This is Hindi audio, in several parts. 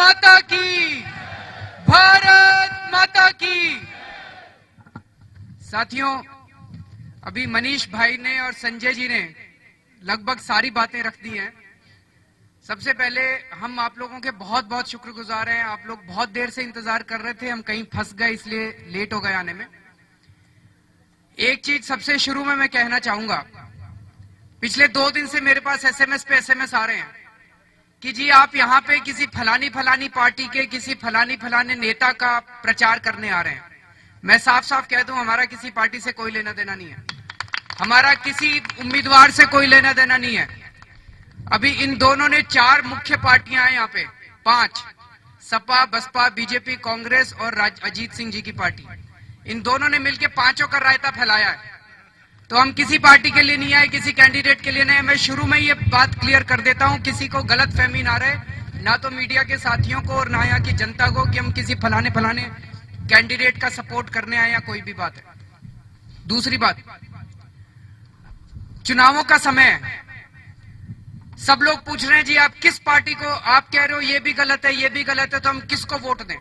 माता की, भारत माता की। साथियों, अभी मनीष भाई ने और संजय जी ने लगभग सारी बातें रख दी हैं। सबसे पहले हम आप लोगों के बहुत बहुत शुक्रगुजार हैं। आप लोग बहुत देर से इंतजार कर रहे थे, हम कहीं फंस गए इसलिए लेट हो गए आने में। एक चीज सबसे शुरू में मैं कहना चाहूंगा, पिछले 2 दिन से मेरे पास एसएमएस पे एसएमएस आ रहे हैं कि जी आप यहाँ पे किसी फलानी फलानी पार्टी के किसी फलानी फलाने नेता का प्रचार करने आ रहे हैं। मैं साफ साफ कह दूं, हमारा किसी पार्टी से कोई लेना देना नहीं है, हमारा किसी उम्मीदवार से कोई लेना देना नहीं है। अभी इन दोनों ने 4 मुख्य पार्टियां हैं यहाँ पे, 5, सपा, बसपा, बीजेपी, कांग्रेस और अजीत सिंह जी की पार्टी, इन दोनों ने मिलकर 5 का रायता फैलाया है। तो हम किसी पार्टी के लिए नहीं आए, किसी कैंडिडेट के लिए नहीं। मैं शुरू में ये बात क्लियर कर देता हूं, किसी को गलत फहमी ना रहे, ना तो मीडिया के साथियों को और ना यहाँ की जनता को, कि हम किसी फलाने फलाने कैंडिडेट का सपोर्ट करने आए या कोई भी बात है। दूसरी बात, चुनावों का समय है, सब लोग पूछ रहे हैं जी आप किस पार्टी को, आप कह रहे हो ये भी गलत है ये भी गलत है, तो हम किसको वोट दें।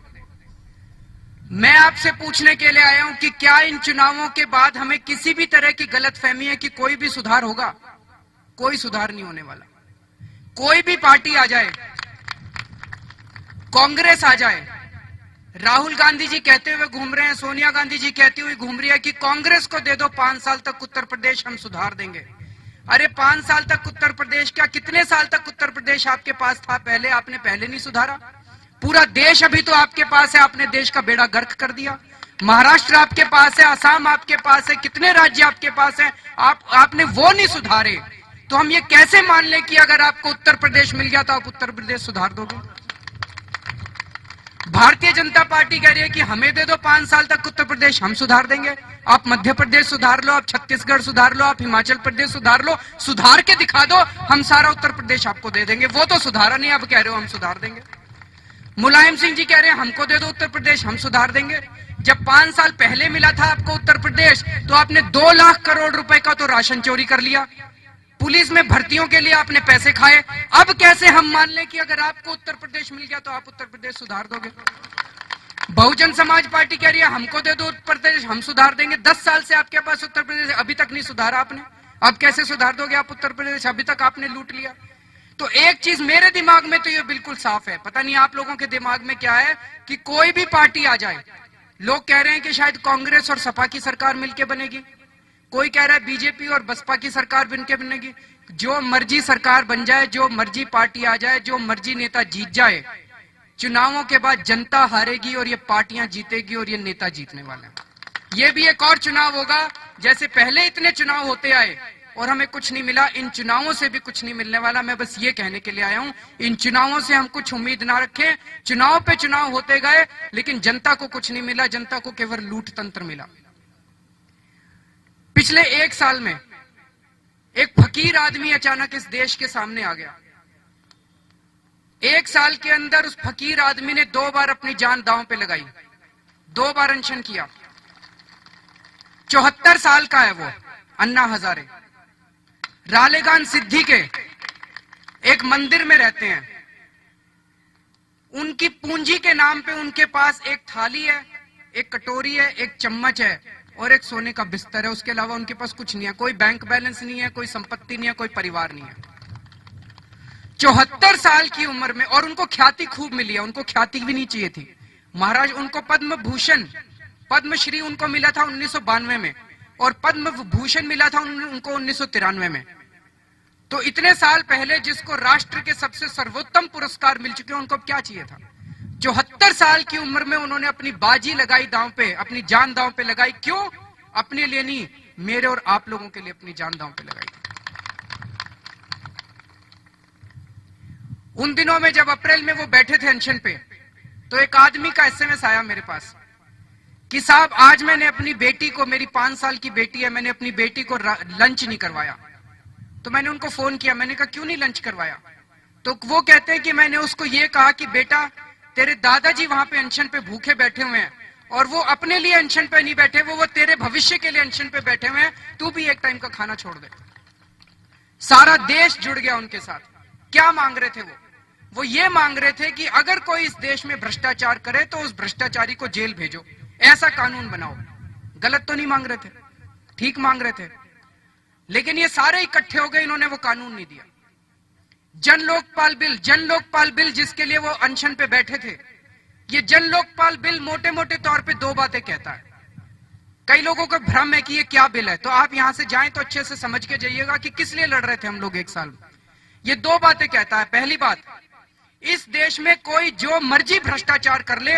मैं आपसे पूछने के लिए आया हूं कि क्या इन चुनावों के बाद हमें किसी भी तरह की गलतफहमी है कि कोई भी सुधार होगा? कोई सुधार नहीं होने वाला। कोई भी पार्टी आ जाए, कांग्रेस आ जाए, राहुल गांधी जी कहते हुए घूम रहे हैं, सोनिया गांधी जी कहती हुई घूम रही है कि कांग्रेस को दे दो 5 साल तक उत्तर प्रदेश हम सुधार देंगे। अरे 5 साल तक उत्तर प्रदेश, क्या कितने साल तक उत्तर प्रदेश आपके पास था पहले? आपने पहले नहीं सुधारा? पूरा देश अभी तो आपके पास है, आपने देश का बेड़ा गर्क कर दिया। महाराष्ट्र आपके पास है, असम आपके पास है, कितने राज्य आपके पास है, आपने वो नहीं सुधारे। तो हम ये कैसे मान लें कि अगर आपको उत्तर प्रदेश मिल गया तो आप उत्तर प्रदेश सुधार दोगे? भारतीय जनता पार्टी कह रही है कि हमें दे दो 5 साल तक उत्तर प्रदेश, हम सुधार देंगे। आप मध्य प्रदेश सुधार लो, आप छत्तीसगढ़ सुधार लो, आप हिमाचल प्रदेश सुधार लो, सुधार के दिखा दो, हम सारा उत्तर प्रदेश आपको दे देंगे। वो तो सुधारा नहीं, आप कह रहे हो हम सुधार देंगे। मुलायम सिंह जी कह रहे हैं हमको दे दो उत्तर प्रदेश, हम सुधार देंगे। जब 5 साल पहले मिला था आपको उत्तर प्रदेश, तो आपने 2 लाख करोड़ रुपए का तो राशन चोरी कर लिया, पुलिस में भर्तियों के लिए आपने पैसे खाए। अब कैसे हम मान लें कि अगर आपको उत्तर प्रदेश मिल गया तो आप उत्तर प्रदेश सुधार दोगे? बहुजन समाज पार्टी कह रही है हमको दे दो उत्तर प्रदेश, हम सुधार देंगे। 10 साल से आपके पास उत्तर प्रदेश, अभी तक नहीं सुधारा आपने, अब कैसे सुधार दोगे आप उत्तर प्रदेश? अभी तक आपने लूट लिया। तो एक चीज मेरे दिमाग में तो ये बिल्कुल साफ है, पता नहीं आप लोगों के दिमाग में क्या है, कि कोई भी पार्टी आ जाए, लोग कह रहे हैं कि शायद कांग्रेस और सपा की सरकार मिलकर बनेगी, कोई कह रहा है बीजेपी और बसपा की सरकार बनके बनेगी। जो मर्जी सरकार बन जाए, जो मर्जी पार्टी आ जाए, जो मर्जी नेता जीत जाए, चुनावों के बाद जनता हारेगी और ये पार्टियां जीतेगी और ये नेता जीतने वाले हैं। ये भी एक और चुनाव होगा, जैसे पहले इतने चुनाव होते आए और हमें कुछ नहीं मिला, इन चुनावों से भी कुछ नहीं मिलने वाला। मैं बस ये कहने के लिए आया हूं, इन चुनावों से हम कुछ उम्मीद ना रखें। चुनाव पे चुनाव होते गए, लेकिन जनता को कुछ नहीं मिला, जनता को केवल लूट तंत्र मिला। पिछले 1 साल में एक फकीर आदमी अचानक इस देश के सामने आ गया। 1 साल के अंदर उस फकीर आदमी ने 2 बार अपनी जान दांव पे लगाई, 2 बार अनशन किया। 74 साल का है वो, अन्ना हजारे। रालेगान सिद्धि के एक मंदिर में रहते हैं। उनकी पूंजी के नाम पे उनके पास एक थाली है, एक कटोरी है, एक चम्मच है और एक सोने का बिस्तर है। उसके अलावा उनके पास कुछ नहीं है, कोई बैंक बैलेंस नहीं है, कोई संपत्ति नहीं है, कोई परिवार नहीं है। 74 साल की उम्र में, और उनको ख्याति खूब मिली है, उनको ख्याति भी नहीं चाहिए थी। महाराज उनको पद्म भूषण, पद्मश्री उनको मिला था 1992 में, और पद्म भूषण मिला था उनको 1993 में। तो इतने साल पहले जिसको राष्ट्र के सबसे सर्वोत्तम पुरस्कार मिल चुके हैं, उनको क्या चाहिए था? 74 साल की उम्र में उन्होंने अपनी बाजी लगाई दांव पे, अपनी जान दांव पे लगाई। क्यों? अपने लिए नहीं, मेरे और आप लोगों के लिए अपनी जान दांव पे लगाई। उन दिनों में जब अप्रैल में वो बैठे थे अनशन पे, तो एक आदमी का एसएमएस आया मेरे पास कि साहब आज मैंने अपनी बेटी को, मेरी 5 साल की बेटी है, मैंने अपनी बेटी को लंच नहीं करवाया। तो मैंने उनको फोन किया, मैंने कहा क्यों नहीं लंच करवाया? तो वो कहते हैं कि मैंने उसको ये कहा कि बेटा तेरे दादाजी वहां पे अनशन पे भूखे बैठे हुए हैं, और वो अपने लिए अनशन पे नहीं बैठे, वो तेरे भविष्य के लिए अनशन पे बैठे हुए हैं, तू भी एक टाइम का खाना छोड़ दे। सारा देश जुड़ गया उनके साथ। क्या मांग रहे थे वो? वो ये मांग रहे थे कि अगर कोई इस देश में भ्रष्टाचार करे तो उस भ्रष्टाचारी को जेल भेजो, ऐसा कानून बनाओ। गलत तो नहीं मांग रहे थे, ठीक मांग रहे थे। लेकिन ये सारे इकट्ठे हो गए, इन्होंने वो कानून नहीं दिया। जन लोकपाल बिल जिसके लिए वो अनशन पे बैठे थे, ये जन लोकपाल बिल मोटे मोटे तौर पे दो बातें कहता है। कई लोगों को भ्रम है कि ये क्या बिल है, तो आप यहां से जाएं तो अच्छे से समझ के जाइएगा कि किस लिए लड़ रहे थे हम लोग एक साल में। ये दो बातें कहता है। पहली बात, इस देश में कोई जो मर्जी भ्रष्टाचार कर ले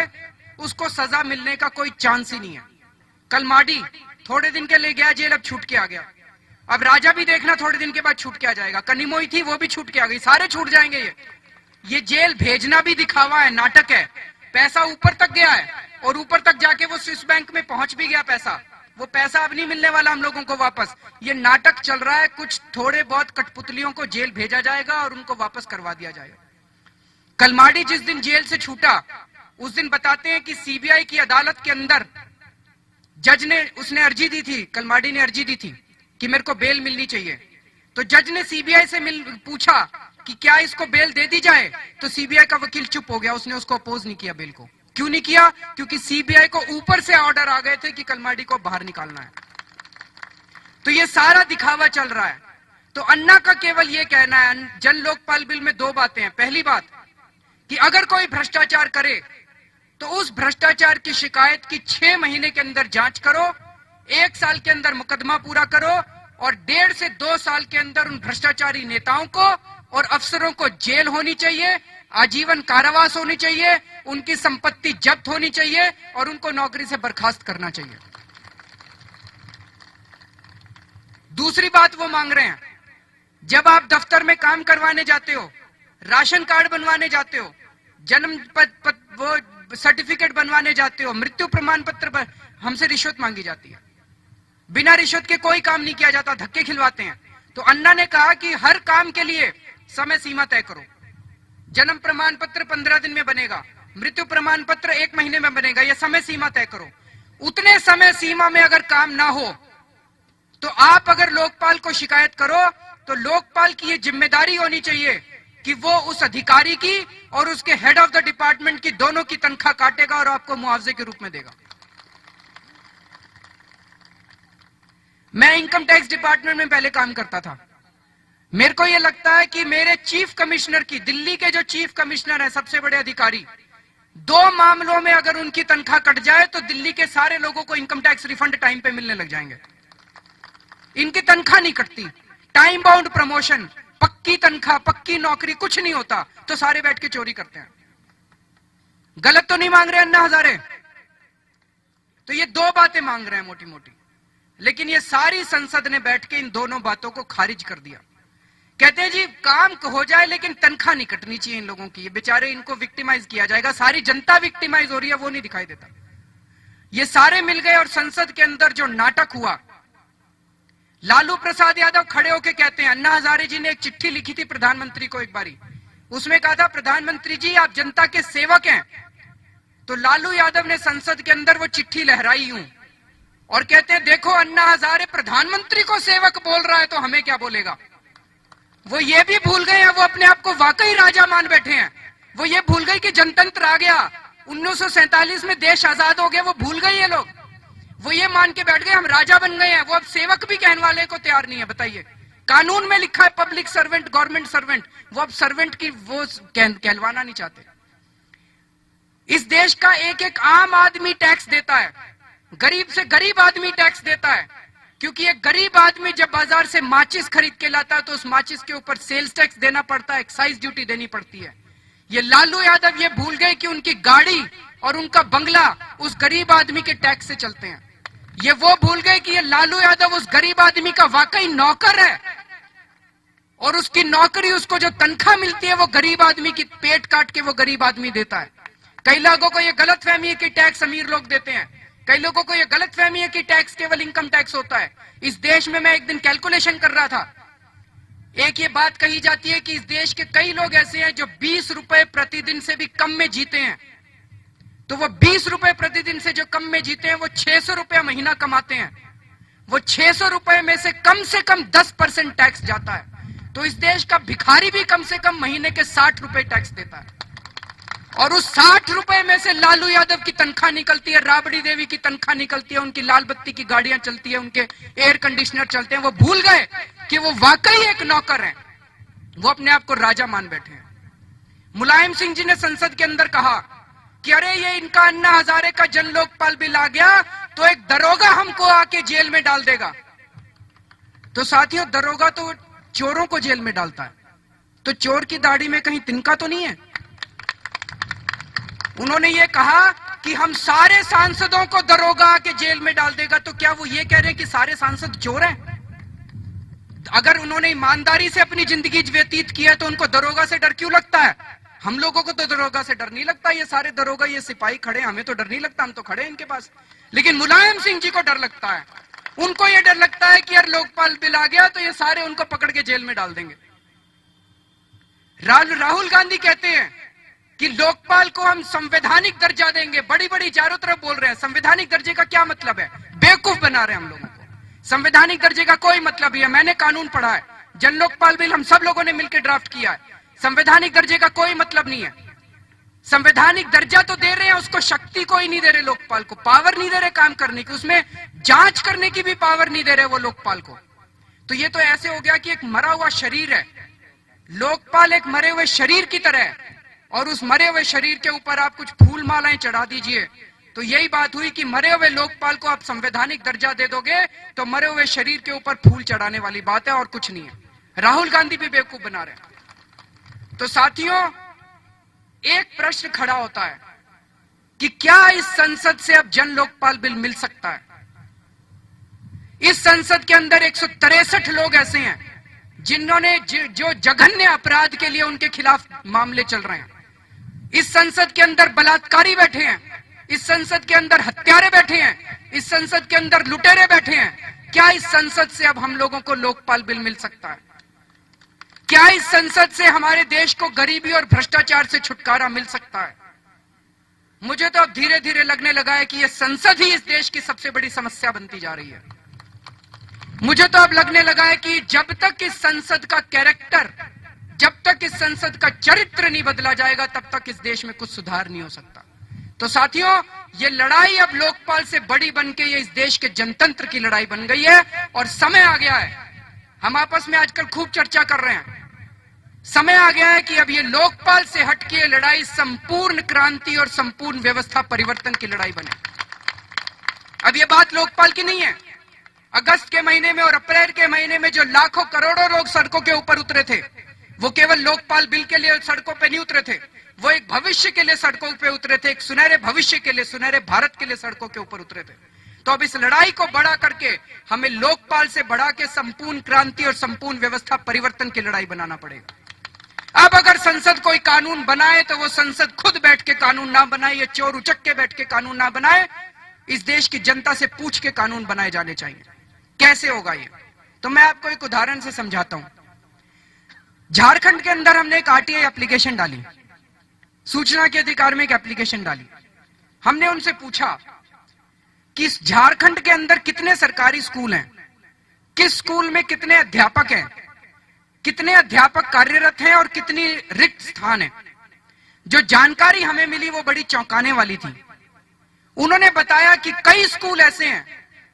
उसको सजा मिलने का कोई चांस ही नहीं है। कल माडी थोड़े दिन के लिए गया जेल, अब छूट के आ गया। अब राजा भी देखना थोड़े दिन के बाद छूट के आ जाएगा। कनिमोई थी, वो भी छूट के आ गई, सारे छूट जाएंगे। ये जेल भेजना भी दिखावा है, नाटक है। पैसा ऊपर तक गया है और ऊपर तक जाके वो स्विस बैंक में पहुंच भी गया पैसा। वो पैसा अब नहीं मिलने वाला हम लोगों को वापस। ये नाटक चल रहा है। कुछ थोड़े बहुत कठपुतलियों को जेल भेजा जाएगा और उनको वापस करवा दिया जाएगा। कलमाडी जिस दिन जेल से छूटा उस दिन बताते हैं कि सीबीआई की अदालत के अंदर जज ने, उसने अर्जी दी थी, कलमाडी ने अर्जी दी थी कि मेरे को बेल मिलनी चाहिए। तो जज ने सीबीआई से पूछा कि क्या इसको बेल दे दी जाए, तो सीबीआई का वकील चुप हो गया, उसने उसको अपोज नहीं किया बेल को। क्यों नहीं किया? क्योंकि सीबीआई को ऊपर से ऑर्डर आ गए थे कि कलमाडी को बाहर निकालना है। तो ये सारा दिखावा चल रहा है। तो अन्ना का केवल ये कहना है, जन लोकपाल बिल में दो बातें हैं। पहली बात कि अगर कोई भ्रष्टाचार करे तो उस भ्रष्टाचार की शिकायत की 6 महीने के अंदर जांच करो, 1 साल के अंदर मुकदमा पूरा करो और 1.5 से 2 साल के अंदर उन भ्रष्टाचारी नेताओं को और अफसरों को जेल होनी चाहिए, आजीवन कारावास होनी चाहिए, उनकी संपत्ति जब्त होनी चाहिए और उनको नौकरी से बर्खास्त करना चाहिए। दूसरी बात वो मांग रहे हैं, जब आप दफ्तर में काम करवाने जाते हो, राशन कार्ड बनवाने जाते हो, जन्म वो सर्टिफिकेट बनवाने जाते हो, मृत्यु प्रमाण पत्र, हमसे रिश्वत मांगी जाती है। बिना रिश्वत के कोई काम नहीं किया जाता, धक्के खिलवाते हैं। तो अन्ना ने कहा कि हर काम के लिए समय सीमा तय करो। जन्म प्रमाण पत्र 15 दिन में बनेगा, मृत्यु प्रमाण पत्र 1 महीने में बनेगा, यह समय सीमा तय करो। उतने समय सीमा में अगर काम ना हो तो आप अगर लोकपाल को शिकायत करो तो लोकपाल की यह जिम्मेदारी होनी चाहिए कि वो उस अधिकारी की और उसके हेड ऑफ द डिपार्टमेंट की दोनों की तनख्वाह काटेगा और आपको मुआवजे के रूप में देगा। मैं इनकम टैक्स डिपार्टमेंट में पहले काम करता था। मेरे को यह लगता है कि मेरे चीफ कमिश्नर की, दिल्ली के जो चीफ कमिश्नर है, सबसे बड़े अधिकारी, 2 मामलों में अगर उनकी तनख्वाह कट जाए तो दिल्ली के सारे लोगों को इनकम टैक्स रिफंड टाइम पे मिलने लग जाएंगे। इनकी तनख्वाह नहीं कटती, टाइम बाउंड प्रमोशन, पक्की तनख्वाह, पक्की नौकरी, कुछ नहीं होता, तो सारे बैठ के चोरी करते हैं। गलत तो नहीं मांग रहे अन्ना हजारे? तो ये 2 बातें मांग रहे हैं मोटी मोटी, लेकिन ये सारी संसद ने बैठ के इन दोनों बातों को खारिज कर दिया। कहते हैं जी काम हो जाए लेकिन तनख्वाह नहीं कटनी चाहिए इन लोगों की, ये बेचारे, इनको विक्टिमाइज किया जाएगा। सारी जनता विक्टिमाइज हो रही है, वो नहीं दिखाई देता। ये सारे मिल गए और संसद के अंदर जो नाटक हुआ, लालू प्रसाद यादव खड़े होके कहते हैं, अन्ना हजारे जी ने एक चिट्ठी लिखी थी प्रधानमंत्री को एक बारी, उसमें कहा था प्रधानमंत्री जी आप जनता के सेवक हैं। तो लालू यादव ने संसद के अंदर वो चिट्ठी लहराई यूं और कहते हैं देखो अन्ना हजारे प्रधानमंत्री को सेवक बोल रहा है तो हमें क्या बोलेगा। वो ये भी भूल गए हैं, वो अपने आप को वाकई राजा मान बैठे हैं। वो ये भूल गए कि जनतंत्र आ गया, 1947 में देश आजाद हो गया, वो भूल गए ये लोग। वो ये मान के बैठ गए हम राजा बन गए हैं, वो अब सेवक भी कहने वाले को तैयार नहीं है। बताइए, कानून में लिखा है पब्लिक सर्वेंट, गवर्नमेंट सर्वेंट, वो अब सर्वेंट की वो कहलवाना नहीं चाहते। इस देश का एक एक आम आदमी टैक्स देता है, गरीब से गरीब आदमी टैक्स देता है, क्योंकि एक गरीब आदमी जब बाजार से माचिस खरीद के लाता है तो उस माचिस के ऊपर सेल्स टैक्स देना पड़ता है, एक्साइज ड्यूटी देनी पड़ती है। ये लालू यादव ये भूल गए कि उनकी गाड़ी और उनका बंगला उस गरीब आदमी के टैक्स से चलते हैं। ये वो भूल गए कि ये लालू यादव उस गरीब आदमी का वाकई नौकर है और उसकी नौकरी, उसको जो तनख्वाह मिलती है वो गरीब आदमी की पेट काट के वो गरीब आदमी देता है। कई लोगों को ये गलतफहमी है कि टैक्स अमीर लोग देते हैं, कई लोगों को ये गलतफहमी है कि टैक्स केवल इनकम टैक्स होता है। इस देश में मैं एक दिन कैलकुलेशन कर रहा था, एक ये बात कही जाती है कि इस देश के कई लोग ऐसे हैं जो 20 रुपए प्रतिदिन से भी कम में जीते हैं। तो वो 20 रुपए प्रतिदिन से जो कम में जीते हैं वो 600 रुपया महीना कमाते हैं। वो 600 रुपए में से कम 10% टैक्स जाता है। तो इस देश का भिखारी भी कम से कम महीने के 60 रुपए टैक्स देता है, और उस 60 रुपए में से लालू यादव की तनख्वाह निकलती है, राबड़ी देवी की तनख्वाह निकलती है, उनकी लाल बत्ती की गाड़ियां चलती है, उनके एयर कंडीशनर चलते हैं। वो भूल गए कि वो वाकई एक नौकर हैं, वो अपने आप को राजा मान बैठे हैं। मुलायम सिंह जी ने संसद के अंदर कहा कि अरे ये इनका अन्ना हजारे का जन लोकपाल बिल आ गया तो एक दरोगा हमको आके जेल में डाल देगा। तो साथियों, दरोगा तो चोरों को जेल में डालता है, तो चोर की दाढ़ी में कहीं तिनका तो नहीं है? उन्होंने ये कहा कि हम सारे सांसदों को दरोगा आके जेल में डाल देगा। तो क्या वो ये कह रहे हैं कि सारे सांसद चोर हैं? अगर उन्होंने ईमानदारी से अपनी जिंदगी व्यतीत की है तो उनको दरोगा से डर क्यों लगता है? हम लोगों को तो दरोगा से डर नहीं लगता। ये सारे दरोगा, ये सिपाही खड़े, हमें तो डर नहीं लगता, हम तो खड़े हैं इनके पास। लेकिन मुलायम सिंह जी को डर लगता है। उनको ये डर लगता है कि यार लोकपाल बिल आ गया तो ये सारे उनको पकड़ के जेल में डाल देंगे। राहुल गांधी कहते हैं कि लोकपाल को हम संवैधानिक दर्जा देंगे। बड़ी बड़ी चारों तरफ बोल रहे हैं। संवैधानिक दर्जे का क्या मतलब है? बेवकूफ बना रहे हैं हम लोगों को। संवैधानिक दर्जे का कोई मतलब ही है? मैंने कानून पढ़ा है, जन लोकपाल बिल हम सब लोगों ने मिलकर ड्राफ्ट किया है। संवैधानिक दर्जे का कोई मतलब नहीं है। संवैधानिक दर्जा तो दे रहे हैं, उसको शक्ति कोई नहीं दे रहे, लोकपाल को पावर नहीं दे रहे काम करने की, उसमें जांच करने की भी पावर नहीं दे रहे वो लोकपाल को। तो ये तो ऐसे हो गया कि एक मरा हुआ शरीर है, लोकपाल एक मरे हुए शरीर की तरह है, और उस मरे हुए शरीर के ऊपर आप कुछ फूल मालाएं चढ़ा दीजिए। तो यही बात हुई कि मरे हुए लोकपाल को आप संवैधानिक दर्जा दे दोगे तो मरे हुए शरीर के ऊपर फूल चढ़ाने वाली बात है और कुछ नहीं है। राहुल गांधी भी बेवकूफ बना रहे हैं। तो साथियों, एक प्रश्न खड़ा होता है कि क्या इस संसद से अब जन लोकपाल बिल मिल सकता है? इस संसद के अंदर 163 लोग ऐसे हैं जिन्होंने जो जघन्य अपराध के लिए उनके खिलाफ मामले चल रहे हैं। इस संसद के अंदर बलात्कारी बैठे हैं, इस संसद के अंदर हत्यारे बैठे हैं, इस संसद के अंदर लुटेरे बैठे हैं। क्या इस संसद से अब हम लोगों को लोकपाल बिल मिल सकता है? क्या इस संसद से हमारे देश को गरीबी और भ्रष्टाचार से छुटकारा मिल सकता है? मुझे तो अब धीरे धीरे लगने लगा है कि यह संसद ही इस देश की सबसे बड़ी समस्या बनती जा रही है। मुझे तो अब लगने लगा है कि जब तक इस संसद का कैरेक्टर, जब तक इस संसद का चरित्र नहीं बदला जाएगा तब तक इस देश में कुछ सुधार नहीं हो सकता। तो साथियों, ये लड़ाई अब लोकपाल से बड़ी बनके ये इस देश के जनतंत्र की लड़ाई बन गई है और समय आ गया है। हम आपस में आजकल खूब चर्चा कर रहे हैं, समय आ गया है कि अब ये लोकपाल से हटके लड़ाई संपूर्ण क्रांति और संपूर्ण व्यवस्था परिवर्तन की लड़ाई बने। अब ये बात लोकपाल की नहीं है। अगस्त के महीने में और अप्रैल के महीने में जो लाखों करोड़ों लोग सड़कों के ऊपर उतरे थे, वो केवल लोकपाल बिल के लिए सड़कों पे नहीं उतरे थे, वो एक भविष्य के लिए सड़कों पे उतरे थे, एक सुनहरे भविष्य के लिए, सुनहरे भारत के लिए सड़कों के ऊपर उतरे थे। तो अब इस लड़ाई को बड़ा करके हमें लोकपाल से बढ़ा के संपूर्ण क्रांति और संपूर्ण व्यवस्था परिवर्तन की लड़ाई बनाना पड़ेगा। अब अगर संसद कोई कानून बनाए तो वो संसद खुद बैठ के कानून ना बनाए, ये चोर उचक के बैठ के कानून ना बनाए, इस देश की जनता से पूछ के कानून बनाए जाने चाहिए। कैसे होगा ये? तो मैं आपको एक उदाहरण से समझाता हूं। झारखंड के अंदर हमने एक आरटीआई एप्लीकेशन डाली, सूचना के अधिकार में एक एप्लीकेशन डाली। हमने उनसे पूछा कि झारखंड के अंदर कितने सरकारी स्कूल हैं, किस स्कूल में कितने अध्यापक हैं, कितने अध्यापक कार्यरत हैं और कितनी रिक्त स्थान है। जो जानकारी हमें मिली वो बड़ी चौंकाने वाली थी। उन्होंने बताया कि कई स्कूल ऐसे हैं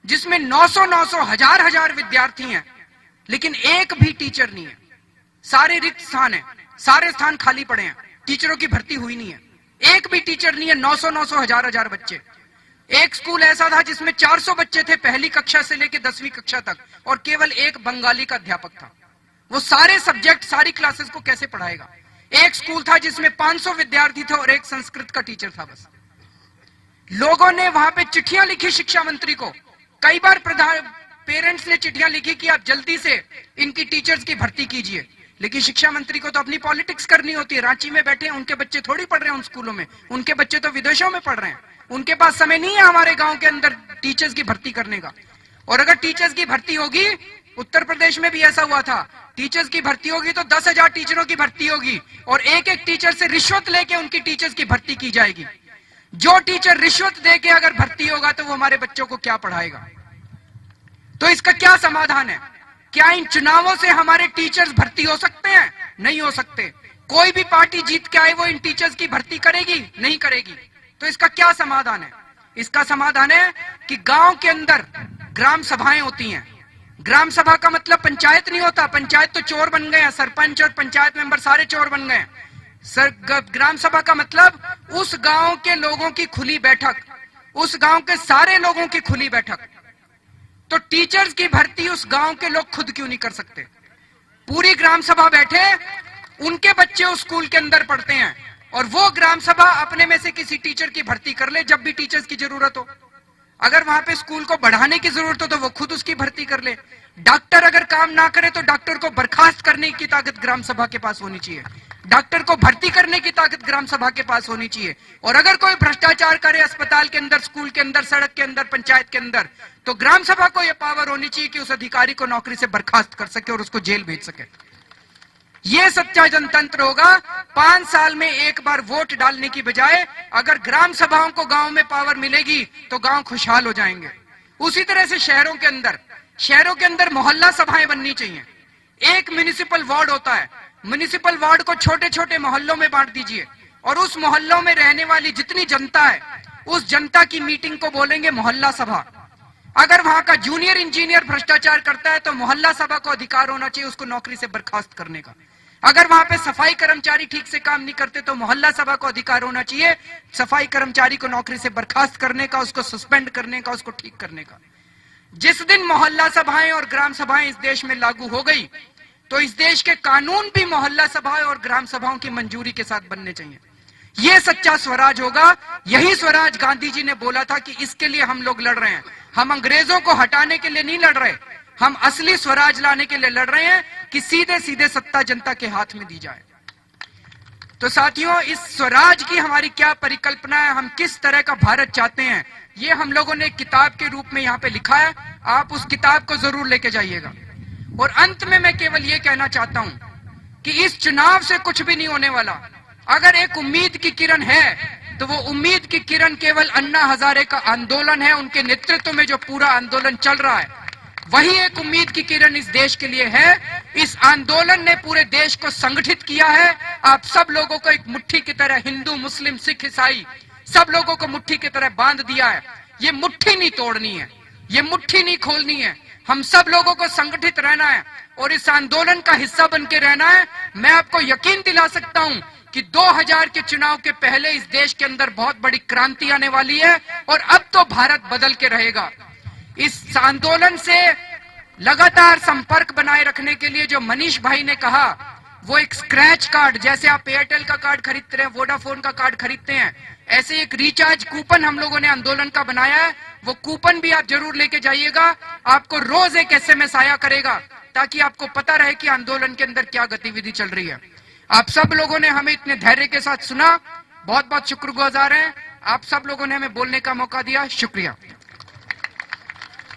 जिसमें 900 हजार विद्यार्थी हैं, लेकिन एक भी टीचर नहीं है। सारे रिक्त स्थान है, सारे स्थान खाली पड़े हैं, टीचरों की भर्ती हुई नहीं है, एक भी टीचर नहीं है। 900 हजार बच्चे। एक स्कूल ऐसा था जिसमें 400 बच्चे थे पहली कक्षा से लेकर 10वीं कक्षा तक, और केवल एक बंगाली का अध्यापक था। वो सारे सब्जेक्ट, सारी क्लासेस को कैसे पढ़ाएगा? एक स्कूल था जिसमें 500 विद्यार्थी थे और एक संस्कृत का टीचर था बस। लोगों ने वहां पे चिट्ठियां लिखी शिक्षा मंत्री को, कई बार पेरेंट्स ने चिट्ठियां लिखी कि आप जल्दी से इनकी टीचर्स की भर्ती कीजिए, लेकिन शिक्षा मंत्री को तो अपनी पॉलिटिक्स करनी होती है। रांची में बैठे हैं, उनके बच्चे थोड़ी पढ़ रहे हैं उन स्कूलों में, उनके बच्चे तो विदेशों में पढ़ रहे हैं। उनके पास समय नहीं है हमारे गांव के अंदर टीचर्स की भर्ती करने का। और अगर टीचर्स की भर्ती होगी, उत्तर प्रदेश में भी ऐसा हुआ था, टीचर्स की भर्ती होगी तो 10,000 टीचरों की भर्ती होगी और एक एक टीचर से रिश्वत लेके उनकी टीचर्स की भर्ती की जाएगी। जो टीचर रिश्वत देके अगर भर्ती होगा तो वो हमारे बच्चों को क्या पढ़ाएगा? तो इसका क्या समाधान है? क्या इन चुनावों से हमारे टीचर्स भर्ती हो सकते हैं? नहीं हो सकते। कोई भी पार्टी जीत के आए वो इन टीचर्स की भर्ती करेगी? नहीं करेगी। तो इसका क्या समाधान है? इसका समाधान है कि गांव के अंदर ग्राम सभाएं होती हैं। ग्राम सभा का मतलब पंचायत नहीं होता। पंचायत तो चोर बन गए हैं, सरपंच और पंचायत मेंबर सारे चोर बन गए। ग्राम सभा का मतलब उस गांव के लोगों की खुली बैठक, उस गांव के सारे लोगों की खुली बैठक। तो टीचर्स की भर्ती उस गांव के लोग खुद क्यों नहीं कर सकते? पूरी ग्राम सभा बैठे, उनके बच्चे उस स्कूल के अंदर पढ़ते हैं और वो ग्राम सभा अपने में से किसी टीचर की भर्ती कर ले जब भी टीचर्स की जरूरत हो। अगर वहां पे स्कूल को बढ़ाने की जरूरत हो तो वो खुद उसकी भर्ती कर ले। डॉक्टर अगर काम ना करे तो डॉक्टर को बर्खास्त करने की ताकत ग्राम सभा के पास होनी चाहिए। डॉक्टर को भर्ती करने की ताकत ग्राम सभा के पास होनी चाहिए। और अगर कोई भ्रष्टाचार करे अस्पताल के अंदर, स्कूल के अंदर, सड़क के अंदर, पंचायत के अंदर, तो ग्राम सभा को यह पावर होनी चाहिए कि उस अधिकारी को नौकरी से बर्खास्त कर सके और उसको जेल भेज सके। यह सच्चा जनतंत्र होगा। 5 साल में एक बार वोट डालने की बजाय अगर ग्राम सभाओं को गांव में पावर मिलेगी तो गांव खुशहाल हो जाएंगे। उसी तरह से शहरों के अंदर मोहल्ला सभाएं बननी चाहिए। एक म्युनिसिपल वार्ड होता है, म्युनिसिपल वार्ड को छोटे छोटे मोहल्लों में बांट दीजिए और उस मोहल्लों में रहने वाली जितनी जनता है उस जनता की मीटिंग को बोलेंगे मोहल्ला सभा। अगर वहां का जूनियर इंजीनियर भ्रष्टाचार करता है तो मोहल्ला सभा को अधिकार होना चाहिए उसको नौकरी से बर्खास्त करने का। अगर वहां पे सफाई कर्मचारी ठीक से काम नहीं करते तो मोहल्ला सभा को अधिकार होना चाहिए सफाई कर्मचारी को नौकरी से बर्खास्त करने का, उसको सस्पेंड करने का, उसको ठीक करने का। जिस दिन मोहल्ला सभाएं और ग्राम सभाएं इस देश में लागू हो गई तो इस देश के कानून भी मोहल्ला सभाएं और ग्राम सभाओं की मंजूरी के साथ बनने चाहिए। यह सच्चा स्वराज होगा। यही स्वराज गांधी जी ने बोला था कि इसके लिए हम लोग लड़ रहे हैं। हम अंग्रेजों को हटाने के लिए नहीं लड़ रहे, हम असली स्वराज लाने के लिए लड़ रहे हैं कि सीधे सीधे सत्ता जनता के हाथ में दी जाए। तो साथियों, इस स्वराज की हमारी क्या परिकल्पना है, हम किस तरह का भारत चाहते हैं, ये हम लोगों ने किताब के रूप में यहाँ पे लिखा है। आप उस किताब को जरूर लेके जाइएगा। और अंत में मैं केवल ये कहना चाहता हूं कि इस चुनाव से कुछ भी नहीं होने वाला। अगर एक उम्मीद की किरण है तो वो उम्मीद की किरण केवल अन्ना हजारे का आंदोलन है। उनके नेतृत्व में जो पूरा आंदोलन चल रहा है वही एक उम्मीद की किरण इस देश के लिए है। इस आंदोलन ने पूरे देश को संगठित किया है। आप सब लोगों को एक मुट्ठी की तरह, हिंदू, मुस्लिम, सिख, ईसाई, सब लोगों को मुट्ठी की तरह बांध दिया है। ये मुट्ठी नहीं तोड़नी है, ये मुट्ठी नहीं खोलनी है। हम सब लोगों को संगठित रहना है और इस आंदोलन का हिस्सा बन के रहना है। मैं आपको यकीन दिला सकता हूं कि 2000 के चुनाव के पहले इस देश के अंदर बहुत बड़ी क्रांति आने वाली है और अब तो भारत बदल के रहेगा। इस आंदोलन से लगातार संपर्क बनाए रखने के लिए जो मनीष भाई ने कहा, वो एक स्क्रैच कार्ड, जैसे आप एयरटेल का कार्ड खरीदते हैं, वोडाफोन का कार्ड खरीदते हैं, ऐसे एक रिचार्ज कूपन हम लोगों ने आंदोलन का बनाया है। वो कूपन भी आप जरूर लेके जाइएगा। आपको रोज एक SMS आया करेगा ताकि आपको पता रहे कि आंदोलन के अंदर क्या गतिविधि चल रही है। आप सब लोगों ने हमें इतने धैर्य के साथ सुना, बहुत बहुत शुक्रगुजार हैं। आप सब लोगों ने हमें बोलने का मौका दिया। शुक्रिया।